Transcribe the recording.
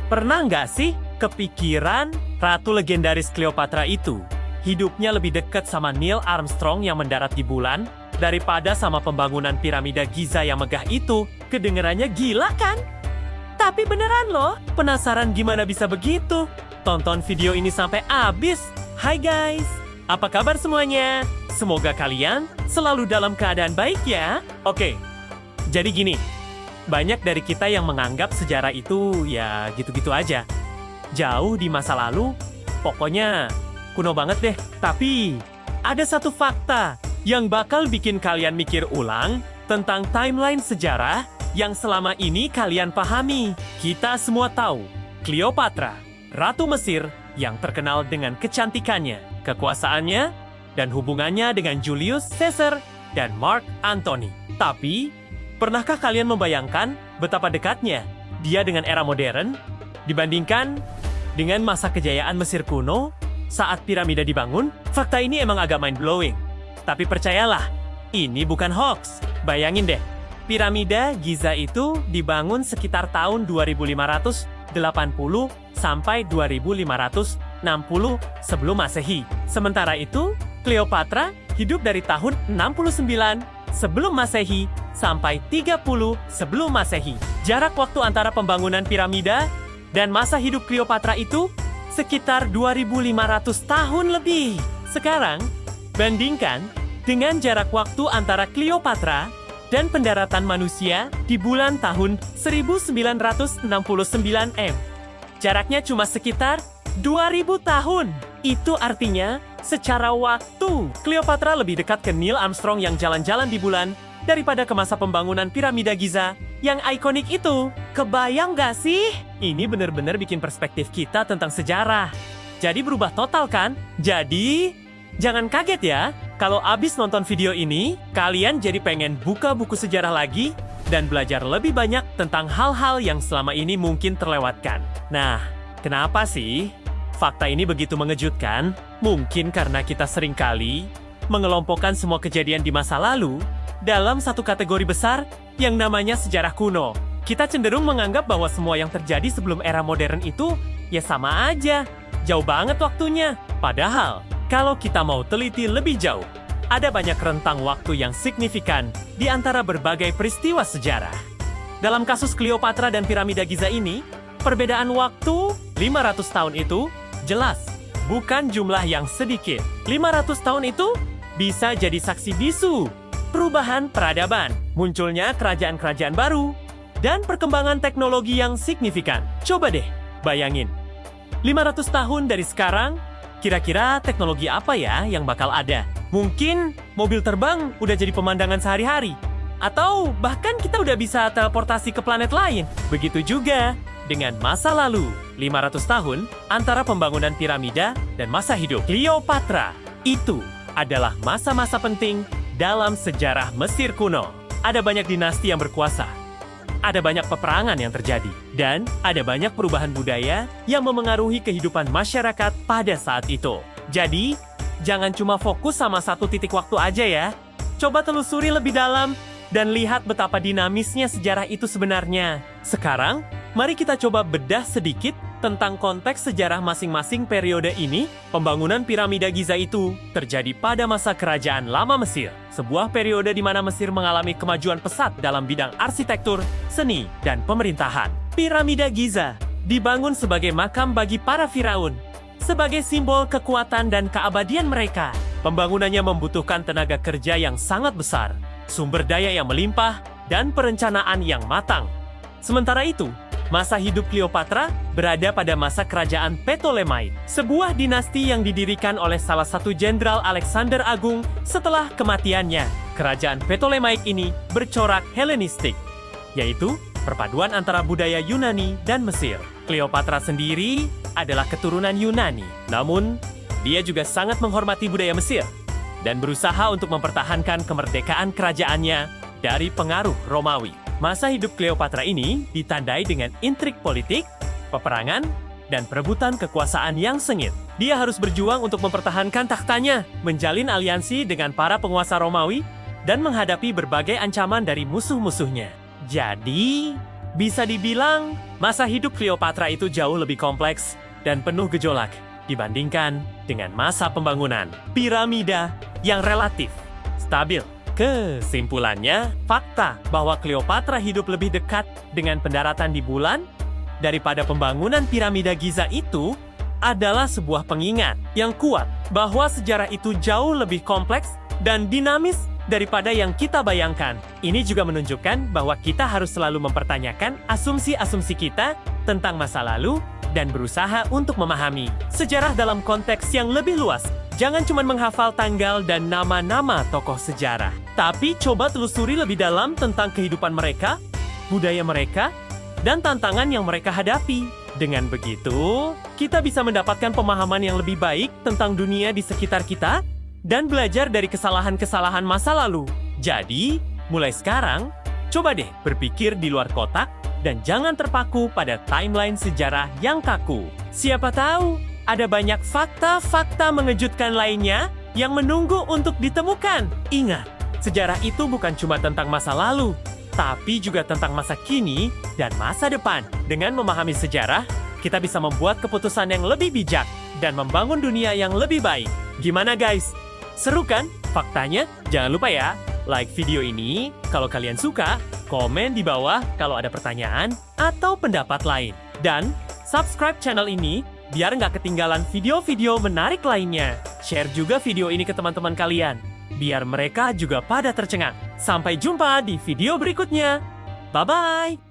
Pernah nggak sih kepikiran ratu legendaris Cleopatra itu hidupnya lebih dekat sama Neil Armstrong yang mendarat di bulan daripada sama pembangunan piramida Giza yang megah itu? Kedengerannya gila kan? Tapi beneran loh, penasaran gimana bisa begitu? Tonton video ini sampai habis. Hai guys, apa kabar semuanya? Semoga kalian selalu dalam keadaan baik ya. Oke, jadi gini, banyak dari kita yang menganggap sejarah itu ya gitu-gitu aja. Jauh di masa lalu, pokoknya kuno banget deh. Tapi, ada satu fakta yang bakal bikin kalian mikir ulang tentang timeline sejarah yang selama ini kalian pahami. Kita semua tahu, Cleopatra, Ratu Mesir yang terkenal dengan kecantikannya, kekuasaannya, dan hubungannya dengan Julius Caesar dan Mark Antony. Tapi, pernahkah kalian membayangkan betapa dekatnya dia dengan era modern dibandingkan dengan masa kejayaan Mesir kuno saat piramida dibangun? Fakta ini emang agak mind-blowing. Tapi percayalah, ini bukan hoax. Bayangin deh, piramida Giza itu dibangun sekitar tahun 2580 sampai 2560 sebelum Masehi. Sementara itu, Cleopatra hidup dari tahun 69 sebelum Masehi sampai 30 sebelum Masehi. Jarak waktu antara pembangunan piramida dan masa hidup Cleopatra itu sekitar 2500 tahun lebih. Sekarang, bandingkan dengan jarak waktu antara Cleopatra dan pendaratan manusia di bulan tahun 1969 M. Jaraknya cuma sekitar 2000 tahun. Itu artinya, secara waktu, Cleopatra lebih dekat ke Neil Armstrong yang jalan-jalan di bulan daripada ke masa pembangunan piramida Giza yang ikonik itu. Kebayang gak sih? Ini bener-bener bikin perspektif kita tentang sejarah. Jadi berubah total kan? Jadi, jangan kaget ya, kalau abis nonton video ini, kalian jadi pengen buka buku sejarah lagi dan belajar lebih banyak tentang hal-hal yang selama ini mungkin terlewatkan. Nah, kenapa sih fakta ini begitu mengejutkan? Mungkin karena kita seringkali mengelompokkan semua kejadian di masa lalu dalam satu kategori besar yang namanya sejarah kuno. Kita cenderung menganggap bahwa semua yang terjadi sebelum era modern itu ya sama aja, jauh banget waktunya. Padahal, kalau kita mau teliti lebih jauh, ada banyak rentang waktu yang signifikan di antara berbagai peristiwa sejarah. Dalam kasus Cleopatra dan piramida Giza ini, perbedaan waktu 500 tahun itu jelas bukan jumlah yang sedikit. 500 tahun itu bisa jadi saksi bisu perubahan peradaban, munculnya kerajaan-kerajaan baru, dan perkembangan teknologi yang signifikan. Coba deh bayangin, 500 tahun dari sekarang, kira-kira teknologi apa ya yang bakal ada? Mungkin mobil terbang udah jadi pemandangan sehari-hari. Atau bahkan kita udah bisa teleportasi ke planet lain. Begitu juga dengan masa lalu, 500 tahun antara pembangunan piramida dan masa hidup Cleopatra. Itu adalah masa-masa penting dalam sejarah Mesir kuno. Ada banyak dinasti yang berkuasa. Ada banyak peperangan yang terjadi. Dan ada banyak perubahan budaya yang memengaruhi kehidupan masyarakat pada saat itu. Jadi, jangan cuma fokus sama satu titik waktu aja ya. Coba telusuri lebih dalam dan lihat betapa dinamisnya sejarah itu sebenarnya. Sekarang, mari kita coba bedah sedikit tentang konteks sejarah masing-masing periode ini. Pembangunan piramida Giza itu terjadi pada masa kerajaan lama Mesir, sebuah periode di mana Mesir mengalami kemajuan pesat dalam bidang arsitektur, seni, dan pemerintahan. Piramida Giza dibangun sebagai makam bagi para firaun, sebagai simbol kekuatan dan keabadian mereka. Pembangunannya membutuhkan tenaga kerja yang sangat besar, sumber daya yang melimpah, dan perencanaan yang matang. Sementara itu, masa hidup Cleopatra berada pada masa kerajaan Ptolemaic, sebuah dinasti yang didirikan oleh salah satu jenderal Alexander Agung setelah kematiannya. Kerajaan Ptolemaic ini bercorak Helenistik, yaitu perpaduan antara budaya Yunani dan Mesir. Cleopatra sendiri adalah keturunan Yunani, namun dia juga sangat menghormati budaya Mesir dan berusaha untuk mempertahankan kemerdekaan kerajaannya dari pengaruh Romawi. Masa hidup Cleopatra ini ditandai dengan intrik politik, peperangan, dan perebutan kekuasaan yang sengit. Dia harus berjuang untuk mempertahankan takhtanya, menjalin aliansi dengan para penguasa Romawi, dan menghadapi berbagai ancaman dari musuh-musuhnya. Jadi, Bisa dibilang, masa hidup Cleopatra itu jauh lebih kompleks dan penuh gejolak dibandingkan dengan masa pembangunan piramida yang relatif stabil. Kesimpulannya, fakta bahwa Cleopatra hidup lebih dekat dengan pendaratan di bulan daripada pembangunan piramida Giza itu adalah sebuah pengingat yang kuat bahwa sejarah itu jauh lebih kompleks dan dinamis daripada yang kita bayangkan. Ini juga menunjukkan bahwa kita harus selalu mempertanyakan asumsi-asumsi kita tentang masa lalu dan berusaha untuk memahami sejarah dalam konteks yang lebih luas. Jangan cuma menghafal tanggal dan nama-nama tokoh sejarah, tapi coba telusuri lebih dalam tentang kehidupan mereka, budaya mereka, dan tantangan yang mereka hadapi. Dengan begitu, kita bisa mendapatkan pemahaman yang lebih baik tentang dunia di sekitar kita dan belajar dari kesalahan-kesalahan masa lalu. Jadi, mulai sekarang, coba deh berpikir di luar kotak dan jangan terpaku pada timeline sejarah yang kaku. Siapa tahu, ada banyak fakta-fakta mengejutkan lainnya yang menunggu untuk ditemukan. Ingat, sejarah itu bukan cuma tentang masa lalu, tapi juga tentang masa kini dan masa depan. Dengan memahami sejarah, kita bisa membuat keputusan yang lebih bijak dan membangun dunia yang lebih baik. Gimana guys? Seru kan faktanya? Jangan lupa ya, like video ini kalau kalian suka, komen di bawah kalau ada pertanyaan atau pendapat lain. Dan subscribe channel ini biar nggak ketinggalan video-video menarik lainnya. Share juga video ini ke teman-teman kalian, biar mereka juga pada tercengang. Sampai jumpa di video berikutnya. Bye-bye!